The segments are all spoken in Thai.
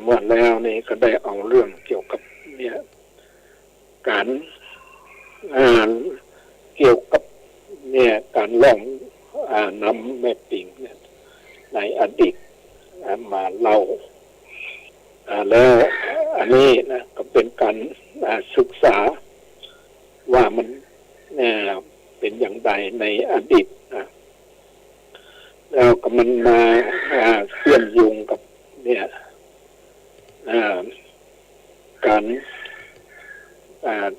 เมื่อแล้วนี่ก็ได้เอาเรื่องเกี่ยวกับเนี่ยการเกี่ยวกับเนี่ยการล่องน้ำแม่ปิงเนี่ยในอดีตมาเล่าแล้วอันนี้นะก็เป็นการศึกษาว่ามันเป็นอย่างไรในอดีตนะแล้วก็มันมาเชื่อมโยงกับเนี่ยการ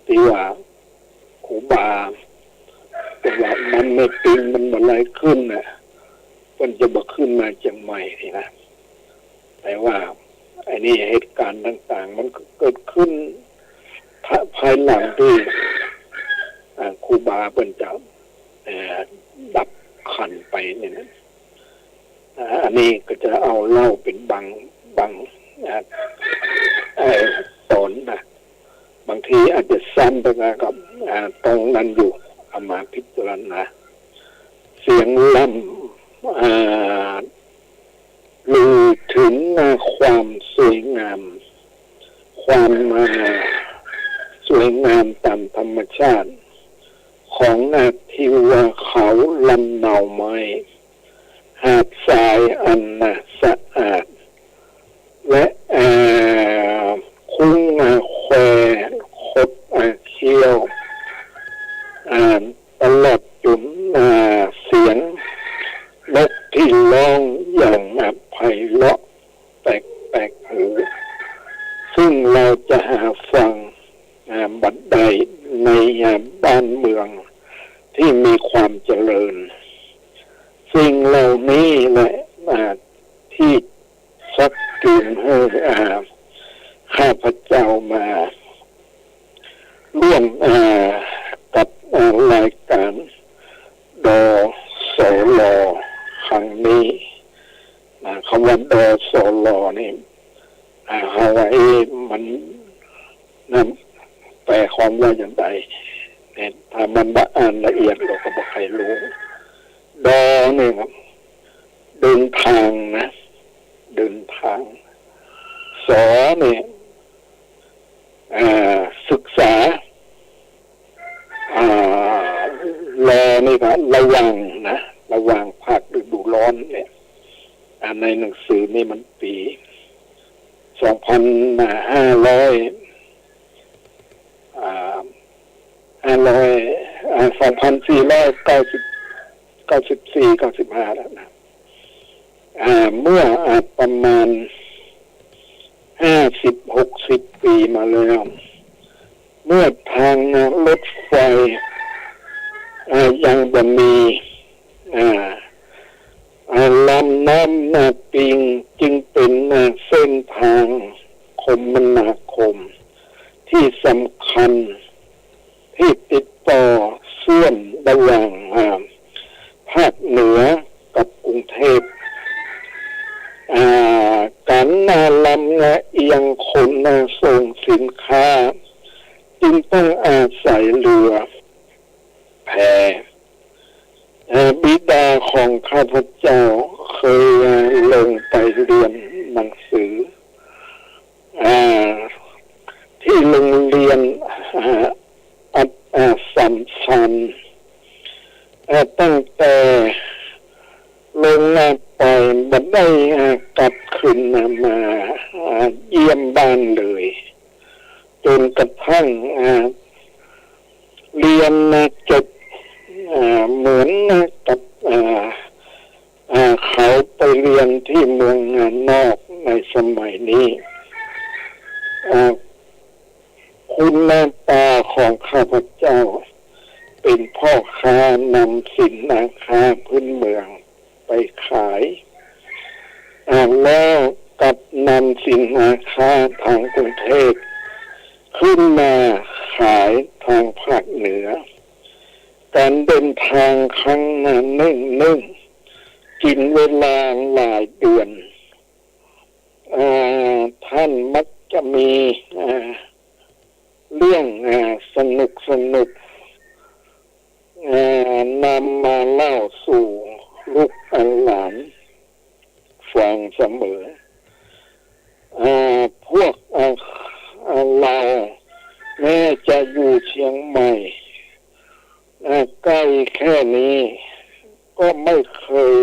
ที่ว่าครูบาแต่ว่ามันไม่ปิงมันอะไรขึ้นนะมันจะมาขึ้นมาจากใหม่ทีนะแต่ว่าไอ้นี่เหตุการณ์ต่างๆมันเกิดขึ้นภายหลังที่ครูบาเป็นจะดับขันไปเนี่ยนะอันนี้ก็จะเอาเล่าเป็นบางตอนนะบางทีอาจจะซ้ำไปกับตรงนั้นอยู่เอามาพิจารณาเสียงล่ำลือถึงความสวยงามความสวยงามตามธรรมชาติของทิวเขาลำเนาไม้หาดทรายอันสะอาดและคุ้งแควคดเคี้ยวตลอดจนเสียงนกที่ร้องอย่างไพเราะแปลกหูซึ่งเราจะหาฟังบัดใดในบ้านเมืองที่มีความเจริญสิ่งเหล่านี้แหละที่ชักจูงให้ข้าพเจ้ามาร่วมกับรายการดสลครั้งนี้คำว่าดสลนี่ฮาวายมันแปลความว่าอย่างไรถ้ามันมาอ่านละเอียดเราก็บอกใครรู้ดนี่ครับเดินทางนะเดินทางสเนี่ยศึกษารนี่ก็ระวังนะระวังภาคฤดูร้อนเนี่ยในหนังสือนี่มันปี2500 2495แล้วนะเมื่อประมาณ50-60 ปีมาแล้วเมื่อทางรถไฟยังบ่มีลำน้ำปิงจึงเป็นเส้นทางคมนาคมที่สำคัญที่ติดต่อเชื่อมระหว่างภาคเหนือกับกรุงเทพการลำเอียงขนส่งสินค้าจึงต้องอาศัยเรือแพบิดาของข้าพเจ้าเคยลงไปเรียนหนังสือที่โรงเรียนสัมชัญตั้งแต่ลงไปบัดได้กลับขึ้นมาเยี่ยมบ้านเลยจนกระทั่งเรียนจบเหมือนกับเขาไปเรียนที่เมืองนอกในสมัยนี้คุณตาของข้าพเจ้าเป็นพ่อค้านำสินค้าพื้นเมืองไปขายแล้วกับนำสินค้าทางกรุงเทพขึ้นมาขายทางภาคเหนือการเดินทางครั้งนึ่งกินเวลาหลายเดือนท่านมักจะมีเรื่องสนุกนำมาเล่าสู่ลูกหลานฟังเสมอ พวกเราแม้จะอยู่เชียงใหม่ใกล้แค่นี้ก็ไม่เคย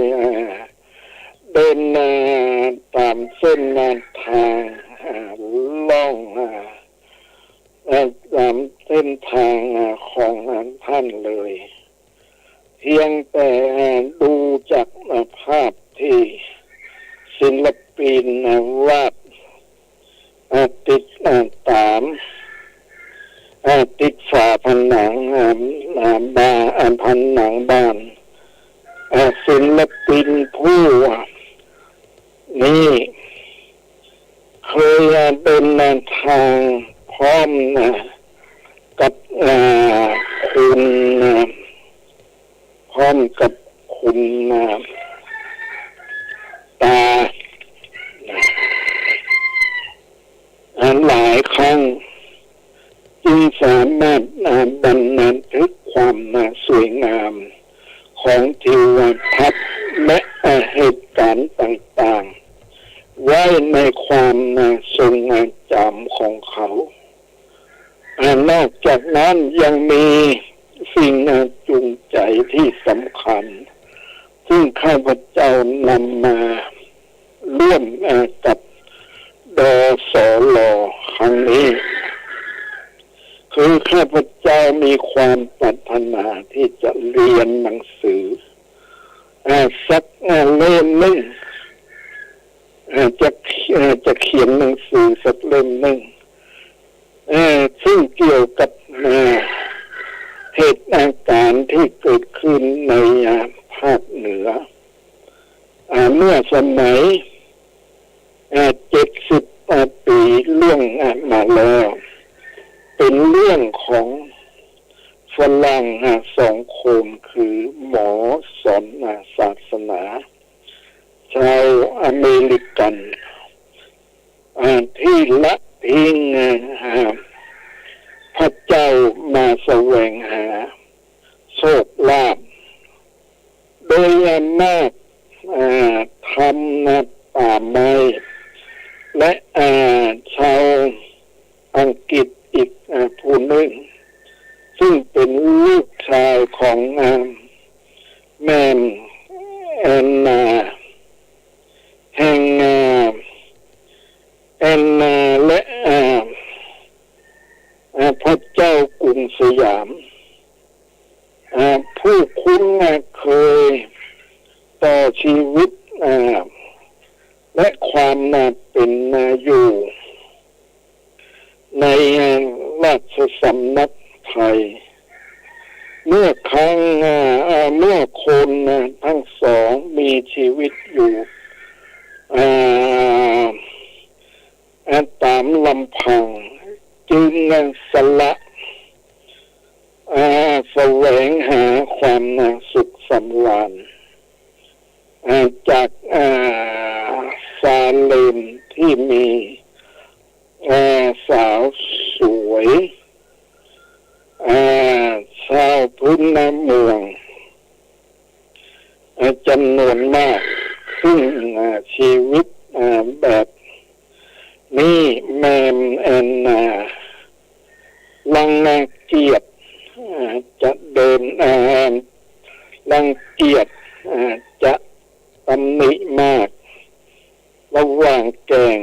เดินตามเส้นทางล่องตามเส้นทางของท่านเลยเพียงแต่ดูจากภาพที่ศิลปินวาดติดตามติดฝาผนังผนังบ้านศิลปินผู้นี้เคยเดินทางพร้อมกับคุณพร้อมกับคุณตาหลายครั้งจึงสามารถบันทึกความสวยงามของทิวทัศน์และเหตุการณ์ต่างๆไว้ในความทรงจำของเขานอกจากนั้นยังมีสิ่งจูงใจที่สำคัญซึ่งข้าพเจ้านำมาร่วมกับดสลครั้งนี้คือข้าพเจ้ามีความปรารถนาที่จะเรียนหนังสือสักเล่มหนึ่งจะเขียนหนังสือสักเล่มหนึ่งซึ่งเกี่ยวกับเหตุการณ์ที่เกิดขึ้นในภาคเหนือเมื่อสมัย70 ปีล่วงมาแล้วเป็นเรื่องของฝรั่ง2 คนคือหมอสอนศาสนาชาวอเมริกันที่ละทิ้งพระเจ้ามาแสวงหาโชคลาภโดยมากทำป่าไม้และชาวอังกฤษอีกผู้หนึ่งซึ่งเป็นลูกชายของแม่แอนนาแห่งแอนนาและพระเจ้ากรุงสยามผู้คุณเคยต่อชีวิตและความเป็นอยู่ในราชสำนักไทยเมื่อครั้งเมื่อคนทั้งสองมีชีวิตอยู่ตามลำพังจึงสละแสวงหาความสุขสำราญจากซาเลมที่มีสาวสวยชาวพื้นเมืองจำนวนมากซึ่งชีวิตแบบนี้แมมแอนนาลังเกียจจะเดินรังเกียจจะตำหนิมากระหว่างแกง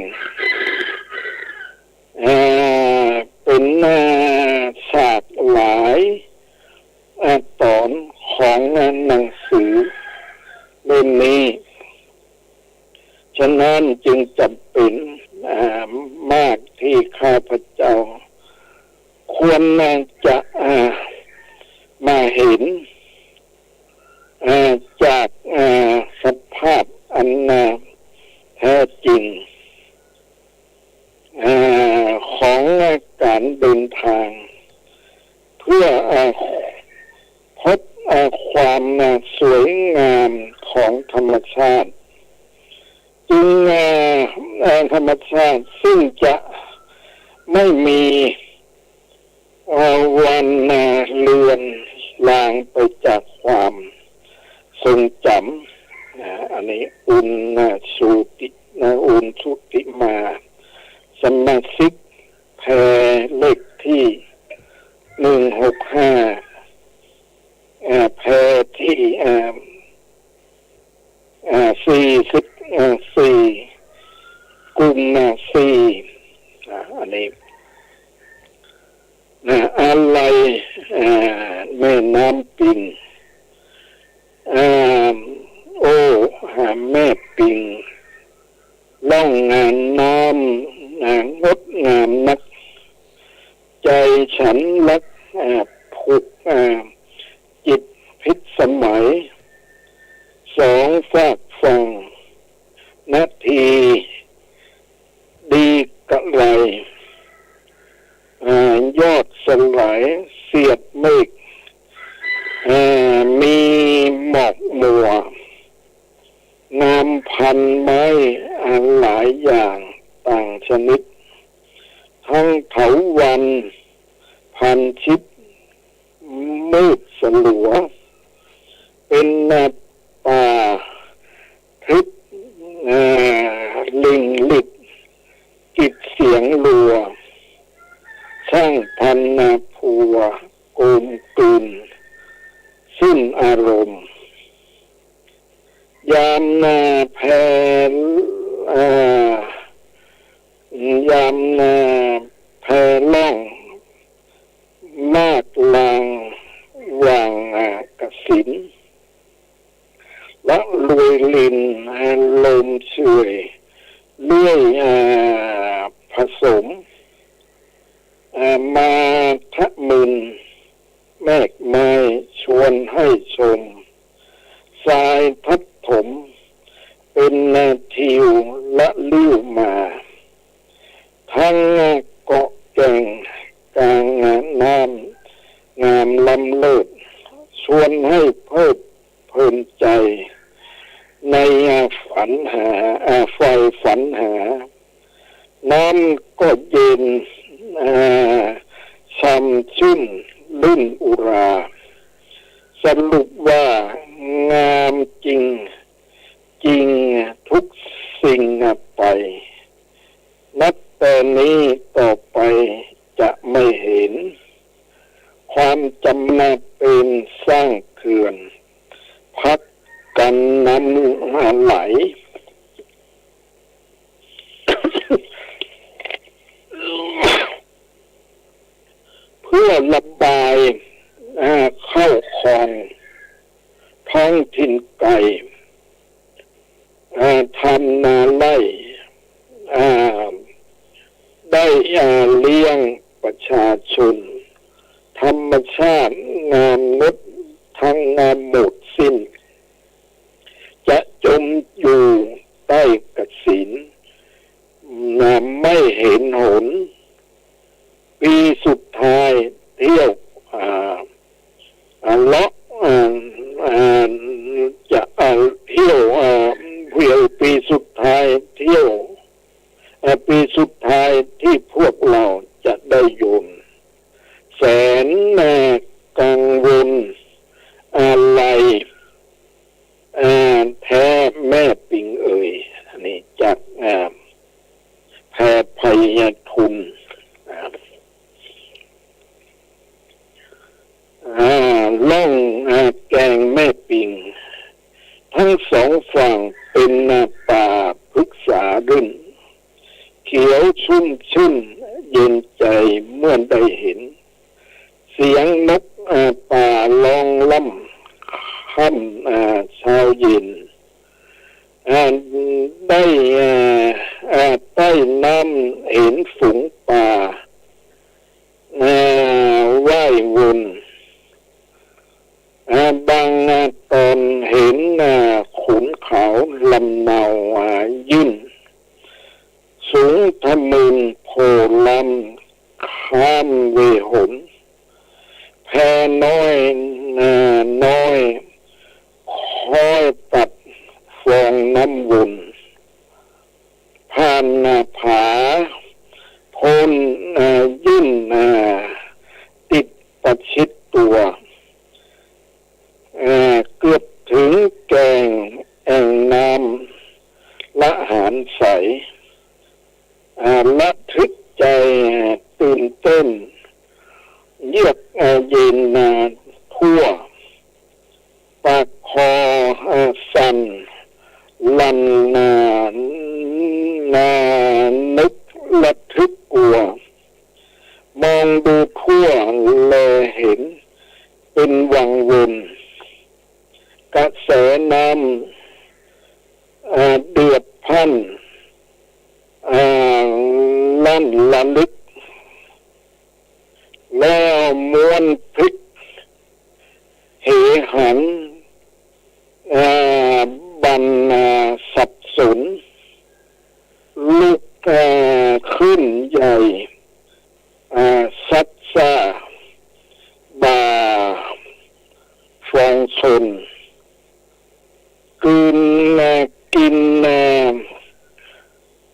เป็นฉากหลายตอนของหนังสือเล่มนี้ฉะนั้นจึงจำเป็นมากที่ข้าพเจ้าควรจะมาเห็นจากสภาพอันแท้จริงของการเดินทางเพื่อพบความสวยงามของธรรมชาติจึงธรรมชาติซึ่งจะไม่มีวันเลือนลางไปจากความทรงจำอันนี้อุณสุติมา สมาชิกแพรเลขที่165แพรที่44กลุ่ม4อันนี้อะไรแม่น้ำปิงโอ้แม่ปิงล่องงานน้ำงดงามนักใจฉันรักผูกจิตพิสมัยสองฝากฟังนาทีดีกะไรยอดสลายเสียดเมฆมีหมอกมัวงามพันไม้หลายอย่างต่างชนิดทั้งเถาวัลย์พันชิดมืดสลัวเป็นป่าทึบลิงลิดกิดเสียงรัวช่างพันพัวโกมกลืนสิ้นอารมณ์ยามแพรยามแพรล่องมากลางวางกสินและลวยลินลมช่วยเลื่อยผสมมาทะมึนแมกไม้ชวนให้ชมสายทับถมเป็นทิวละลิ้วมาทั้งเกาะแก่งกลางน้ำงามลำเลิศชวนให้เพลิดเพลินใจในฝันหาไฟฝันหาน้ำก็เย็นช่ำชื่นลื่นอุราสรุปว่างามจริงทุกสิ่งไปนับแต่นี้ต่อไปจะไม่เห็นความจำเป็นสร้างเขื่อนพักกันน้ำไหล เพื่อระบายเข้าคลองท้องถิ่นไก่ทำนาไร่ได้เลี้ยงประชาชนธรรมชาติงามงดทั้งงามหมดสิ้นจะจมอยู่ใต้กสิณไม่เห็นหนปีสุดท้ายเที่ยวเลาะจะเที่ยวปีสุดท้ายเที่ยวปีสุดท้ายที่พวกเราจะได้ยนแสนกังวลอะไรแท้แม่ปิงเอ่ยนี่จากแพรไพทุนล่องแกงแม่ปิงทั้งสองฝั่งเป็นป่าพฤกษารื่นเขียวชุ่มชื่นเย็นใจเมื่อได้เห็นเสียงนกป่าร้องล่ำค่ำเช้าเย็นได้ใต้น้ำเห็นฝูงป่าว่ายวนบางตอนเห็นขุนเขาลำเนายื่นสูงทะมึนโผล่ลำข้ามเวหนแพน้อยคอยตัดฟองน้ำวนผ่านผาพ้นยื่นติดประชิดตัวเกือบถึงแกงแอ่งน้ำละหารใส ระทึกใจตื่นเต้นเยือกเย็นทั่วปากคอสั่นลั่นนึกระทึกกลัวมองดูทั่วแลเห็นเป็นวังวนกระแสน้ำเดือดพล่านลั่นระลึกแล้วม้วนพลิกเหหันบันสับสนลุกขึ้นใหญ่ซัดซ่าบ่าฟองชนกิน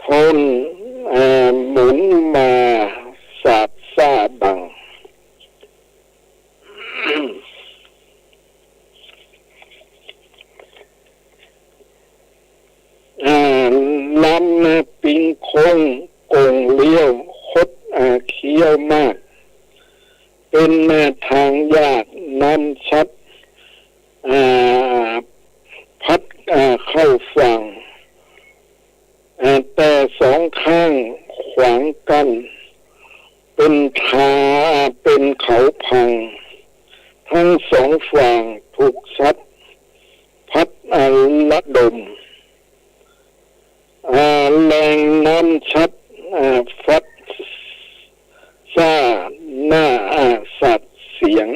ทนหมุนมาสาดซ่าบังลำปิงคงกงเลี้ยวคดเคี้ยวมากเป็นทางยากน้ำชัดพัดเข้าฝั่งแต่สองข้างขวางกันเป็นเขาพังทั้งสองฝั่งถูกซัดพัดระดมแรงน้ำชัดฟัดซ่าหน้าสัตว์เสียง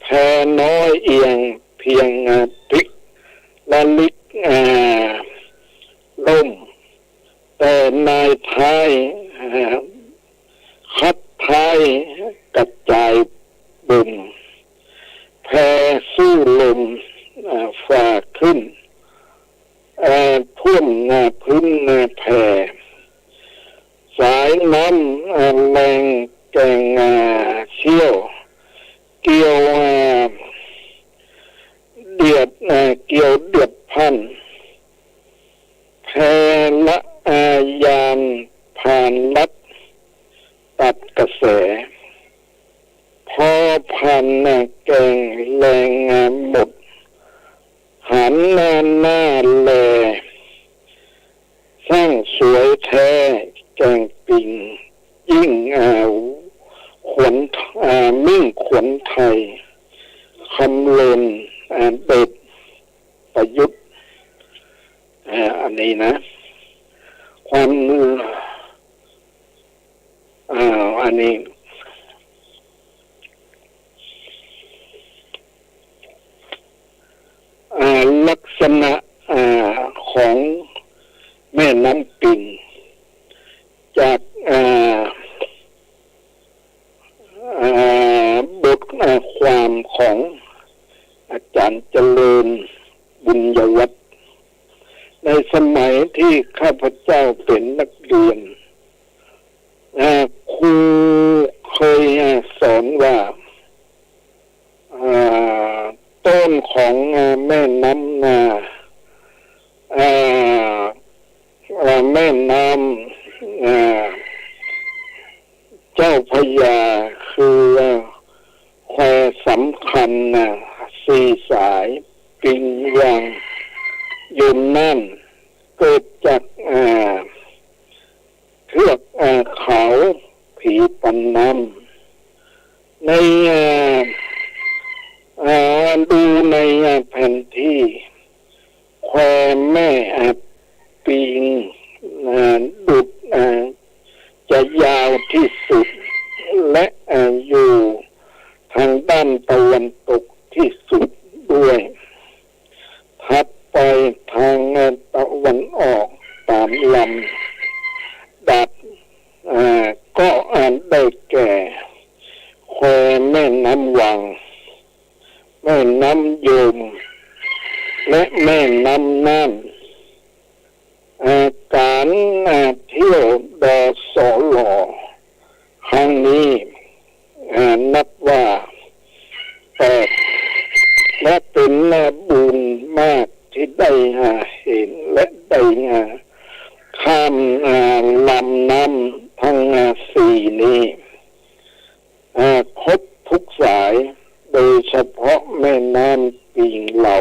แพน้อยเอียงเพียงพลิกละลิกล่มแต่นายท้ายคัดท้ายกระจายบุ่มแพสู้ลมฝ่าขึ้นท่วมพื้นแพสายน้ำแรงแกงเชี่ยวเกี่ยวเดือดพันแพละยานผ่านลัดตัดกระแสพอพันแกงแรงหมดหันหน้าแลสร้างสวยแท้แกงปิงยิ่งขวัญมิ่งขวัญไทยคำเลนเด็ดประยุทธ์อันนี้นะความอันนี้ลักษณะของแม่น้ำปิงจากบทความของอาจารย์เจริญบุญยวัฒน์ในสมัยที่ข้าพเจ้าเป็นนักเรียนครูเคยสอนว่าต้นของแม่น้ำแม่น้ำเจ้าพระยาคือแควสำคัญสี่สายปิงวังยืนนั่นเกิดจากเทือกเขาผีปันน้ำในดูในแผนที่แควแม่ปิงดุดจะยาวที่สุดและอยู่ทางด้านตะวันตกที่สุดด้วยถัดไปทางตะวันออกตามลำดับก็ได้แก่แควแม่น้ำวังแม่น้ำยมและแม่น้ำน่านการเที่ยวดสลครั้งนี้นับว่าแปลกและเป็นบุญมากที่ได้เห็นและได้ ลำน้ำทั้งสี่นี้ครบทุกสายโดยเฉพาะแม่น้ำปิงเรา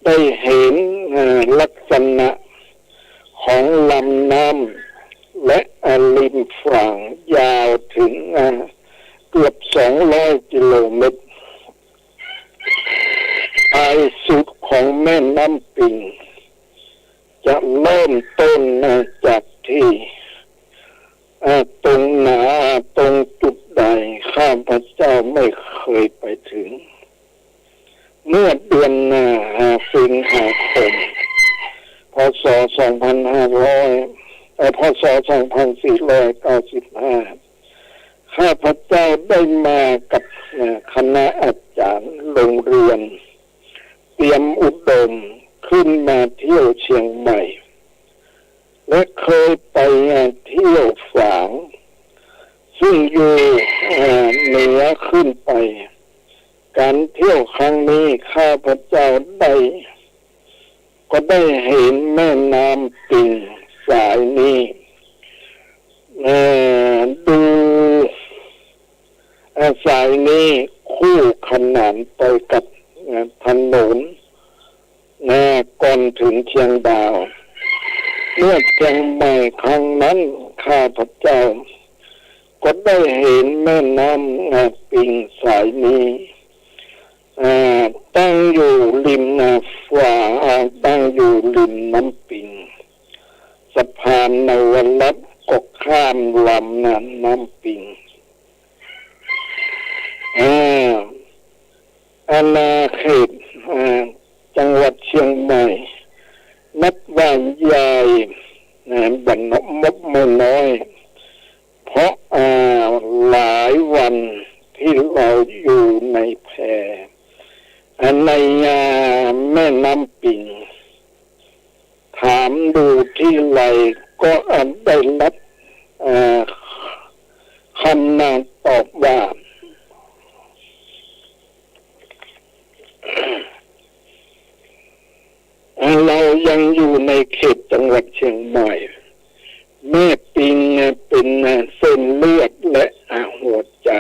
ได้เห็นลักษณะของลำน้ำและริมฝั่งยาวถึงเกือบ200 กิโลเมตรปลายสุดของแม่น้ำปิงจะเริ่มต้นจากที่ตรงหนาตรงจุดใดข้าพเจ้าไม่เคยไปถึงเมื่อเดือนสิงหาคมพ.ศ. 2500พ.ศ. 2495ข้าพเจ้าได้มากับคณะอาจารย์โรงเรียนเตรียมอุดมขึ้นมาเที่ยวเชียงใหม่และเคยไปเที่ยวฝางซึ่งอยู่เหนือขึ้นไปการเที่ยวครั้งนี้ข้าพเจ้าก็ได้เห็นแม่น้ำปิงสายนี้ดูสายนี้คู่ขนานไปกับถนนก่อนถึงเชียงดาวเมื่อเชียงใหม่ครั้งนั้นข้าพเจ้าก็ได้เห็นแม่น้ำปิงสายนี้ตั้งอยู่ริมตั้งอยู่ริมน้ำปิงสะพานนวรัตน์ก็ข้ามลำน้ำปิงอาณาเขตจังหวัดเชียงใหม่นับว่าใหญ่บันมบไม่น้อยเพราะหลายวันที่เราอยู่ในแพในแม่น้ำปิงถามดูที่ไรก็ได้รับคำตอบว่าเรายังอยู่ในเขตจังหวัดเชียงใหม่แม่ปิงเป็นเส้นเลือดและหัวใจ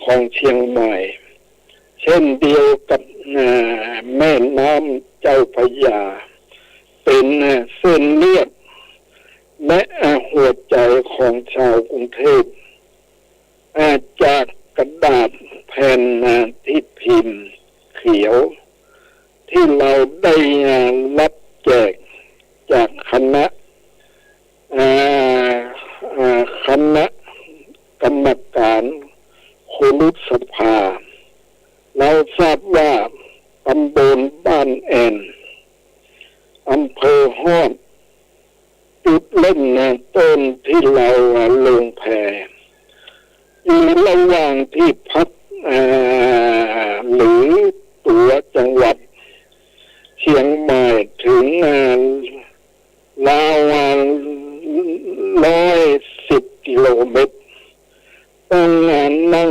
ของเชียงใหม่เช่นเดียวกับแม่น้ำเจ้าพระยาเป็นเส้นเลือดและหัวใจของชาวกรุงเทพจากกระดาษแผ่นที่พิมพ์เขียวที่เราได้รับแจกจากคณะกรรมการครุสภาเราทราบว่าตำบลบ้านแอนอำเภอฮอดจุดเล่นต้นที่เราลงแพอยู่ระหว่างที่พักหรือตัวจังหวัดเชียงใหม่ถึงราว110 กิโลเมตรต้องนั่ง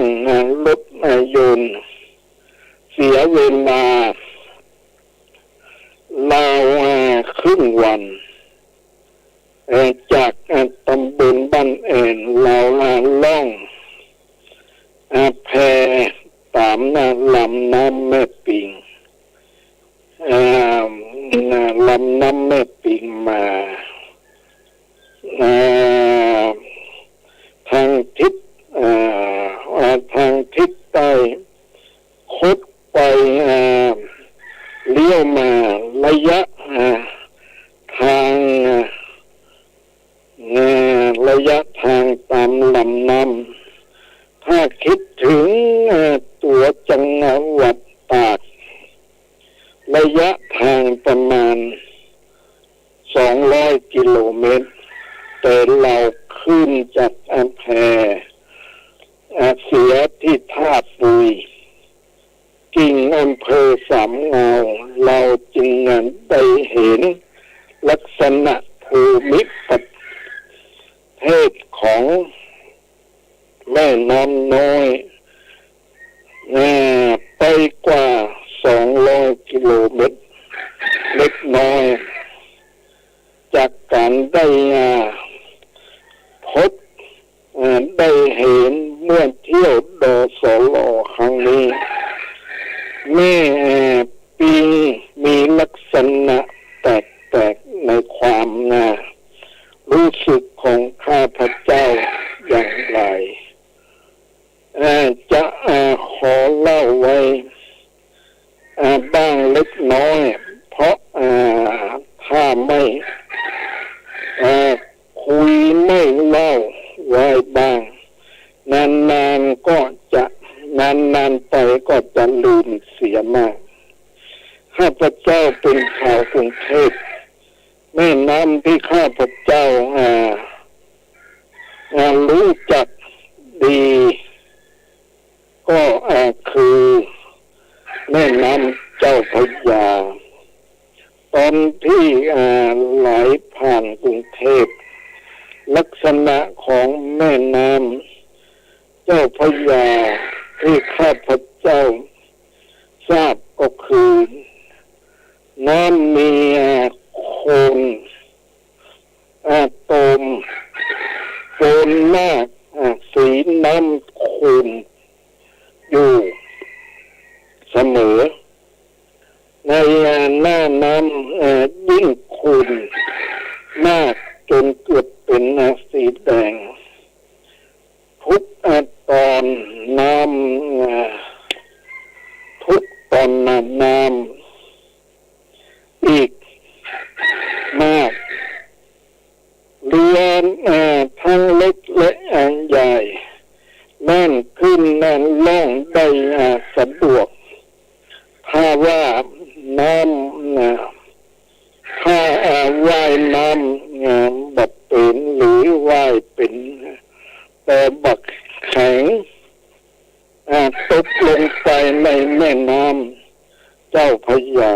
รถยนต์เสียเวลาราวครึ่งวันจากตำบลบ้านแอนเราล่องแพตามลำน้ำแม่ปิงลำน้ำแม่ปิงมาทางทิศใต้คดไปเลี้ยวมาระยะทางตามลำน้ำถ้าคิดถึงตัวจังหวัดตากระยะทางประมาณ200 กิโลเมตรแต่เราขึ้นจากอำเภอเสียที่ท่าปุยกิ่งอำเภอสามเงาเราจึงได้เห็นลักษณะภูมิประเทศของแม่น้ำน้อยไปกว่า200 กิโลเมตรเล็กน้อยจากการ ได้พบได้เห็นเมื่อเที่ยวดสลครั้งนี้แม่ปีมีลักษณะแปลกๆในความรู้สึกของข้าพเจ้าอย่างไรจะขอเล่าไว้บ้างเล็กน้อยเพราะถ้าไม่คุยไม่เล่าไว้บ้างนานๆก็จะนานๆไปก็จะลืมเสียมากข้าพเจ้าเป็นชาวกรุงเทพแม่น้ำที่ข้าพเจ้ารู้จักดีก็คือแม่น้ำเจ้าพระยาตอนที่ไหลผ่านกรุงเทพลักษณะของแม่น้ำเจ้าพระยาที่ข้าพเจ้าทราบก็คือน้ำมีโคลนตมโคลนมากสีน้ำโคลนอยู่เสมอในหน้าน้ำยิ่งขุ่นมากจนเกือบเป็นสีแดงทุกตอนน้ำทุกตอนน้ำอีกมากเรือทั้งเล็กและใหญ่นั่นขึ้นนั่นล่องได้สะดวกถ้าว่าน้ำถ้าว่ายน้ำบัดเป็นหรือว่ายเป็นแต่บักแข็งตกลงไปในแม่น้ำเจ้าพระยา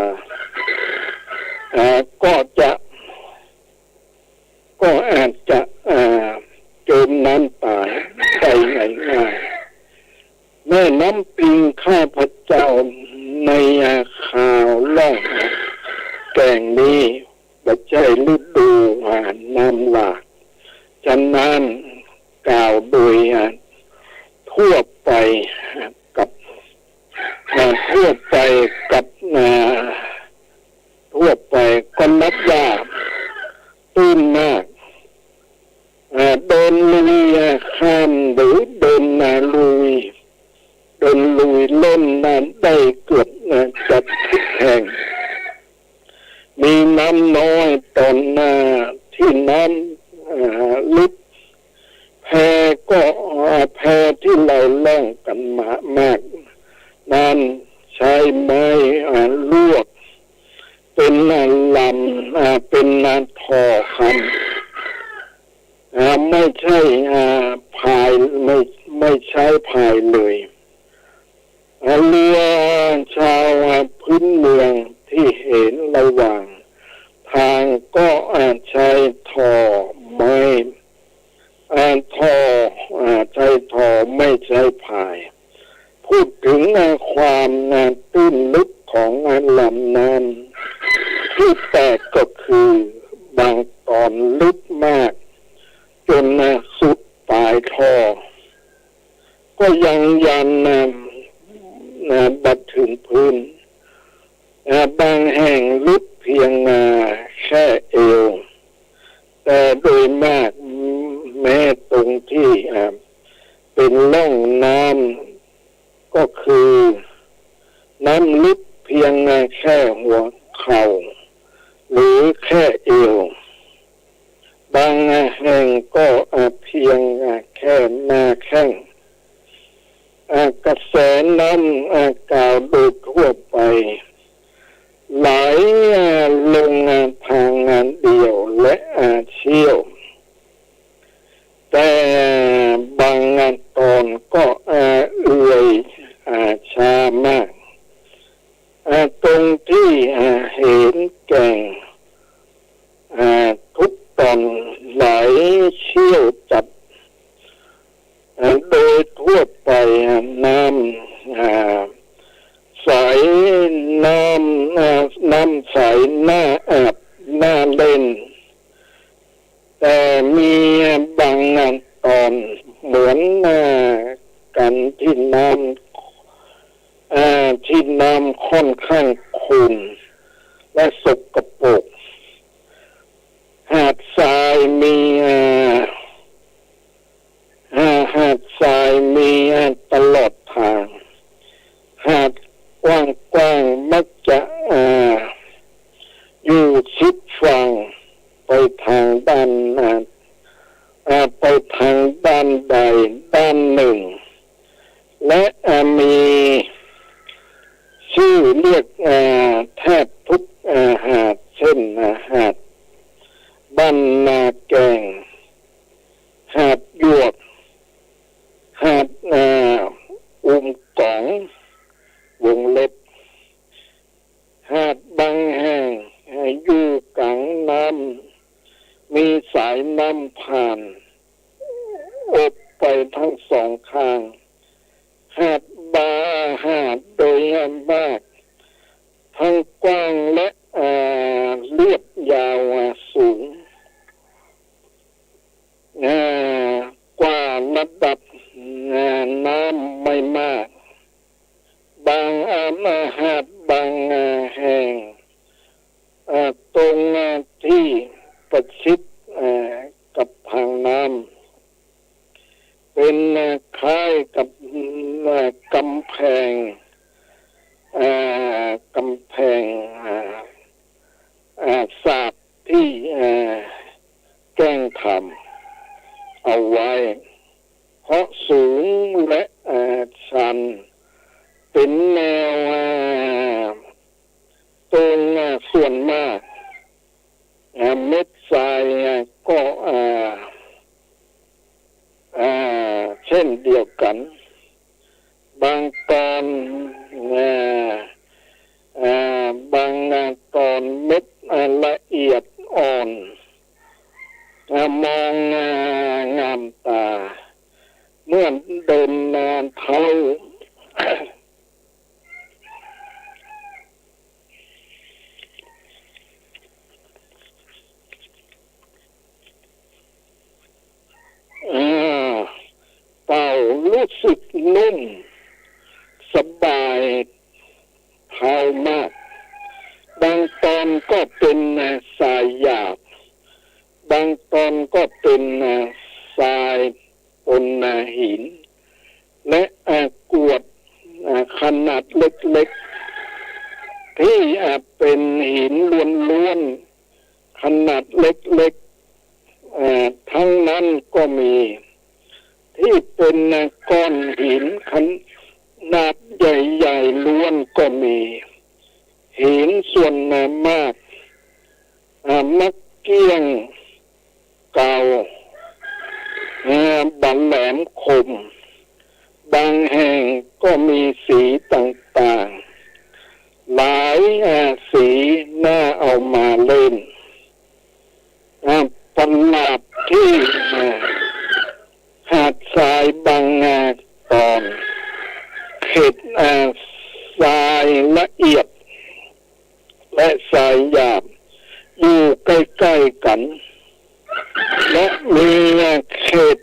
ก็อาจจะจมน้ำตายได้ง่ายๆแม่น้ำปิงข้าพเจ้าในข่าวล่องแก่งนี้บัดใจฤดูน้ำหลากฉะนั้นกล่าวโดยทั่วไปกับทั่วไปก็นับว่าตื้นมากเดินลุยข้ามหรือเดินลุยเล่นได้เกือบจัดทุกแห่งมีน้ำน้อยตอนที่น้ำลึกแพที่เราล่องกันมากนั้นใช้ไม้ลวกเป็นลำเป็นทอคำไม่ใช่พายไม่ใช้พายเลยเรือชาวพื้นเมืองที่เห็นระหว่างทางก็ใช้ทอไม้ใช้ทอไม่ใช้พายพูดถึงความตื้นลึกของลำน้ำที่แตกก็คือบางตอนลึกมากจนสุดปลายท่อก็ยังยันบัดถึงพื้นบางแห่งลึกเพียงแค่เอวแต่โดยมากแม้ตรงที่เป็นร่องน้ำก็คือน้ำลึกเพียงแค่หัวเข่าหรือแค่เอวบางแห่งก็เพียงแค่หน้าแข้งกระแสน้ำกล่าวโดยทั่วไปไหลลงทางเดียวและเชี่ยวแต่บางตอนก็เอื่อยช้ามากตรงที่เห็นแก่งทุกตอนไหลเชี่ยวจัดโดยทั่วไปน้ำใสน้ำใสหน้าอาบหน้าเล่น ฝั่งไปทางด้านไปทางด้านใดด้านหนึ่งและมีชื่อเรียกแทบทุกหาดเช่นหาดบ้านนาแกงหาดหยวกหาดกล่องวงเล็บหาดบางแห่งอยู่กลางน้ำมีสายน้ำผ่านอบไปทั้งสองข้างหาดหาดโดยมากทั้งกว้างและเรียบยาวสูงกว่าระดับน้ำไม่มากบางหาดบางแห่งตรงที่ประชิดกับทางน้ำเป็นคล้ายกับกำแพงศาสตร์ที่แกล้งทำเอาไว้เพราะสูงและชันเป็นแนวตรงส่วนมากเม็ดทรายก็เช่นเดียวกันบางตอนเม็ดละเอียดอ่อนมองงามตาเมื่อเดินนานเท้าเต่ารู้สึกนุ่มสบายเท้ามากบางตอนก็เป็นทรายหยาบบางตอนก็เป็นทรายปนหินและกรวดขนาดเล็กๆที่เป็นหินล้วนๆขนาดเล็กๆทั้งนั้นก็มีที่เป็นก้อนหินขนาดใหญ่ๆล้วนก็มีหินส่วนมากมักเกี้ยงเก่าบางแหลมคมบางแห่งก็มีสีต่างๆหลายสีน่าเอามาเล่นประหลาดที่หาดทรายบางตอนเขตทรายละเอียดและทรายหยาบอยู่ใกล้ๆกันและมีเขต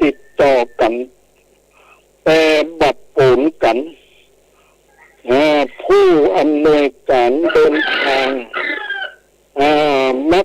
ติดต่อกันแต่บัดปนกันผู้อำนวยการเดินทางมัก